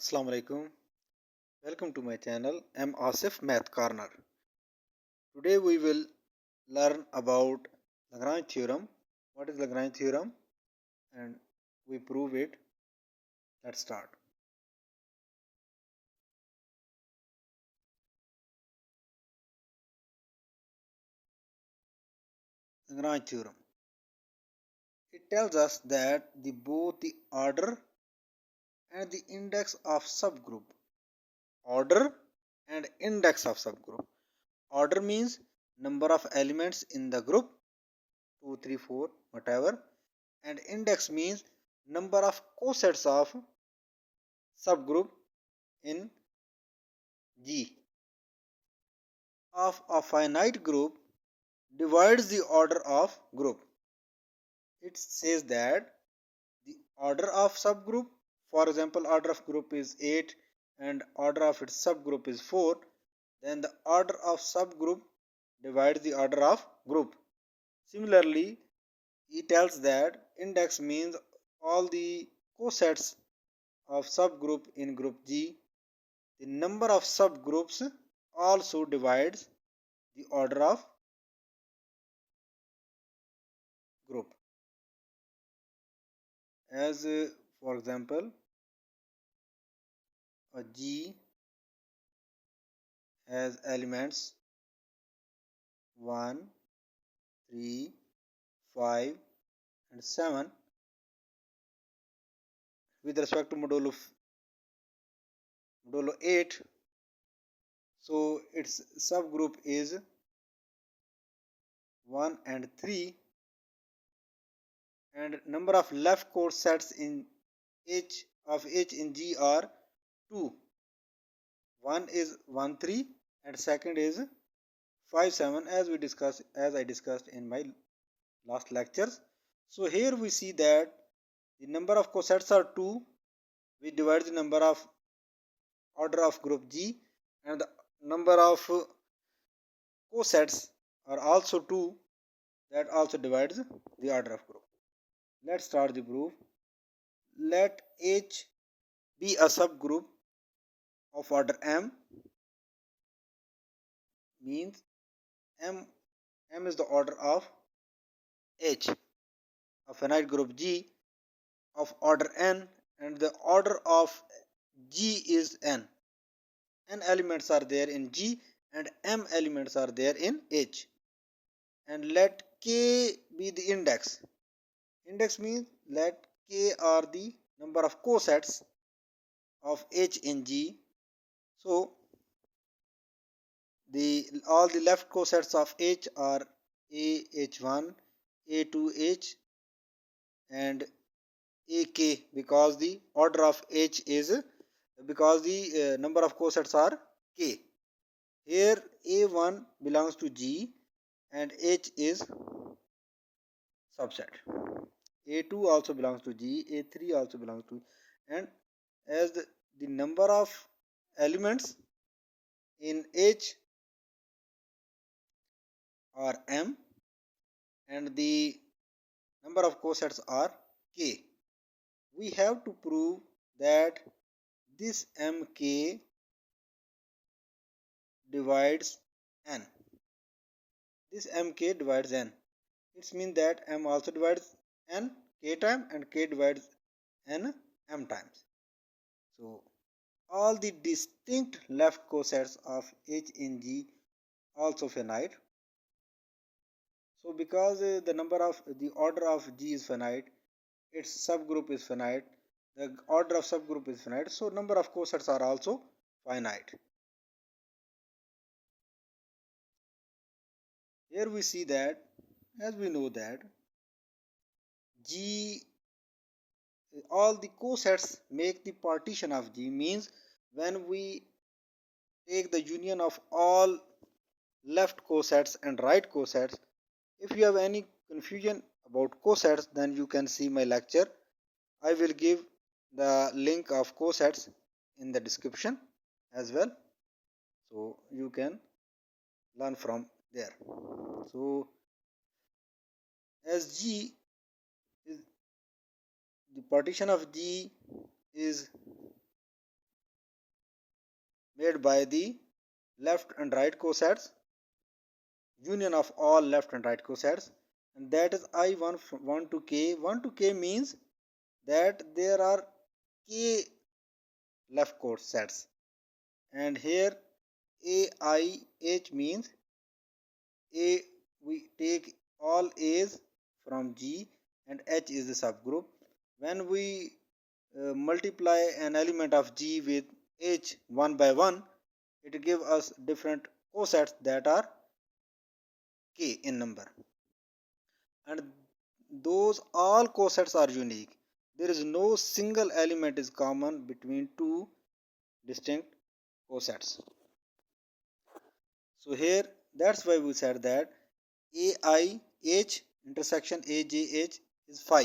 Assalamu alaikum. Welcome to my channel. I'm Asif Math Corner. Today we will learn about Lagrange theorem. What is Lagrange theorem? And we prove it. Let's start. Lagrange theorem. It tells us that both the order and the index of subgroup. Order and index of subgroup. Order means number of elements in the group 2, 3, 4, whatever, and index means number of cosets of subgroup in G of a finite group divides the order of group. It says that the order of subgroup, for example, order of group is 8 and order of its subgroup is 4, then the order of subgroup divides the order of group. Similarly, he tells that index means all the cosets of subgroup in group G. The number of subgroups also divides the order of group. As for example, a G has elements 1, 3, 5 and 7 with respect to modulo 8. So its subgroup is 1 and 3, and number of left cosets in H in G are 2. One is 1 3 and second is 5 7, as I discussed in my last lectures. So here we see that the number of cosets are 2. We divide the number of order of group G, and the number of cosets are also 2. That also divides the order of group. Let's start the proof. Let H be a subgroup of order M, means M is the order of H, a finite group G of order N, and the order of G is N. N elements are there in G and M elements are there in H. And let K be the index. Index means let K are the number of cosets of H in G. So all the left cosets of H are A H1, A2H and AK, because the order of H is, because the number of cosets are K. Here A1 belongs to G and H is subset. A2 also belongs to G, A3 also belongs to, and as the number of elements in H are M and the number of cosets are K, we have to prove that this MK divides N. This MK divides N. It means that M also divides N K times and K divides N M times. So all the distinct left cosets of H in G also finite. So because the order of G is finite, its subgroup is finite, the order of subgroup is finite, so number of cosets are also finite. Here we see that, as we know that G, all the cosets make the partition of G, means when we take the union of all left cosets and right cosets. If you have any confusion about cosets, then you can see my lecture. I will give the link of cosets in the description as well, so you can learn from there. So as G is, the partition of G is made by the left and right cosets, union of all left and right cosets, and that is I1 from 1 to k. 1 to k means that there are k left cosets, and here AIH means A, we take all A's from G and H is the subgroup. When we multiply an element of G with H one by one, it gives us different cosets that are K in number. And those all cosets are unique. There is no single element is common between two distinct cosets. So here, that's why we said that AIH intersection AJH is phi.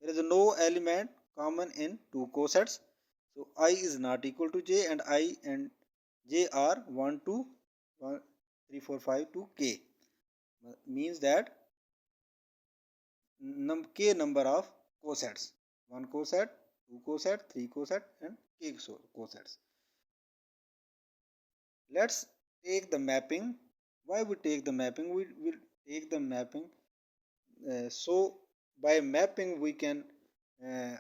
There is no element common in two cosets. So I is not equal to j, and I and j are 1 to 1, 3, 4, 5 to k. Means that k number of cosets. 1 coset, 2 coset, 3 coset and k cosets. Let's take the mapping. Why we take the mapping? We will take the mapping. So by mapping we can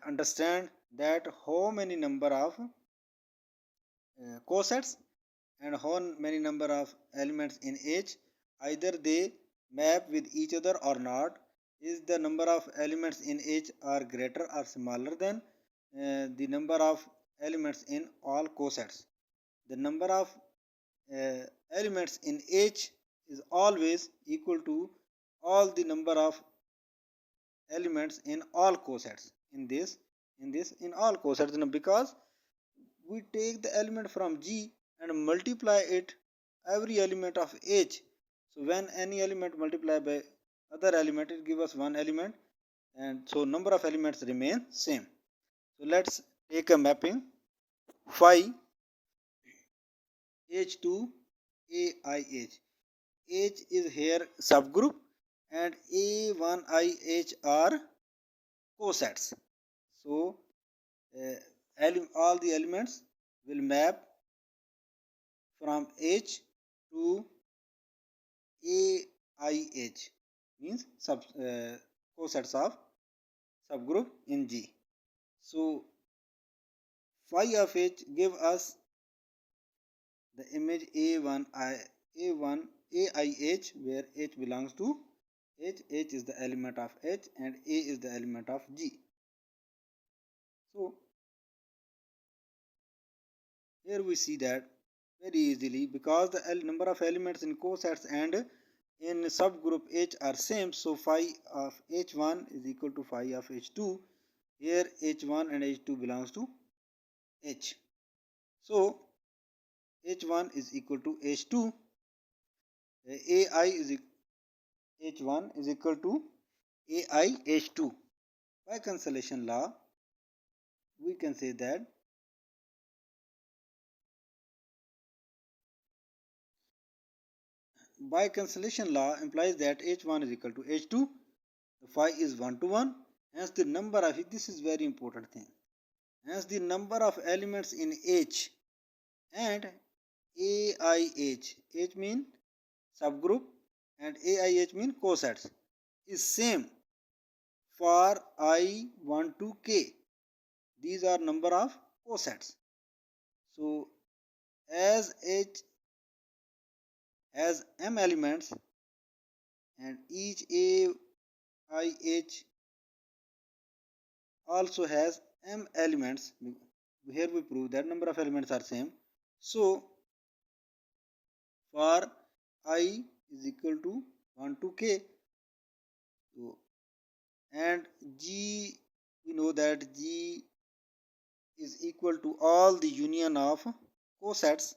understand that how many number of cosets and how many number of elements in H, either they map with each other or not. Is the number of elements in H are greater or smaller than the number of elements in all cosets. The number of elements in H is always equal to all the number of elements in all cosets in all cosets, because we take the element from G and multiply it every element of H. So when any element multiplied by other element, it gives us one element, and so number of elements remain same. So let's take a mapping. Phi H2 AIH. H is here subgroup and A1IH are cosets. So all the elements will map from H to AIH, means cosets of subgroup in G. So phi of H give us the image A1 AIH, where H belongs to H is the element of H and A is the element of G. So here we see that very easily, because the number of elements in cosets and in subgroup H are same, so phi of H1 is equal to phi of H2. Here H1 and H2 belongs to H. So H1 is equal to H2. AI is H1 is equal to AI H2. By cancellation law, we can say that by cancellation law implies that H1 is equal to H2. The phi is 1 to 1. Hence the number of, this is very important thing. Hence the number of elements in H and AIH, H mean subgroup and AIH mean cosets, is same for I1 to K. These are number of cosets. So as H has m elements and each AIH also has m elements, here we prove that number of elements are same. So for I is equal to 1 to k, so, and G, we know that G is equal to all the union of cosets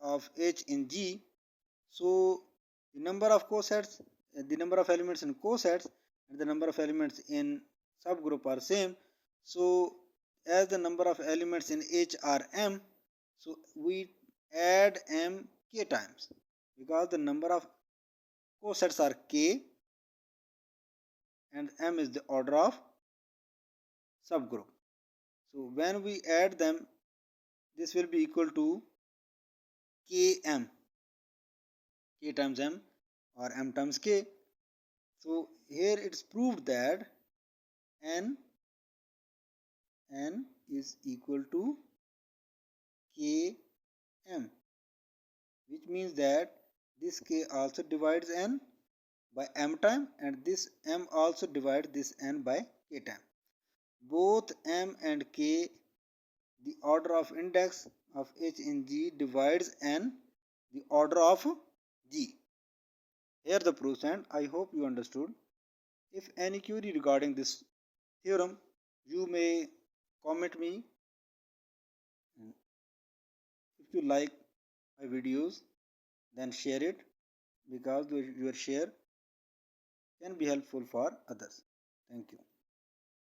of H in G. So the number of cosets, the number of elements in cosets and the number of elements in subgroup are same. So as the number of elements in H are m, so we add m k times, because the number of cosets are k and m is the order of subgroup. So when we add them, this will be equal to km, k times m or m times k. So here it's proved that n is equal to km, which means that this k also divides n by m time, and this m also divides this n by k time. Both m and k, the order of index of h in G, divides n, the order of G. Here the proofs, and I hope you understood. If any query regarding this theorem, you may comment me. If you like my videos, then share it, because your share can be helpful for others. Thank you.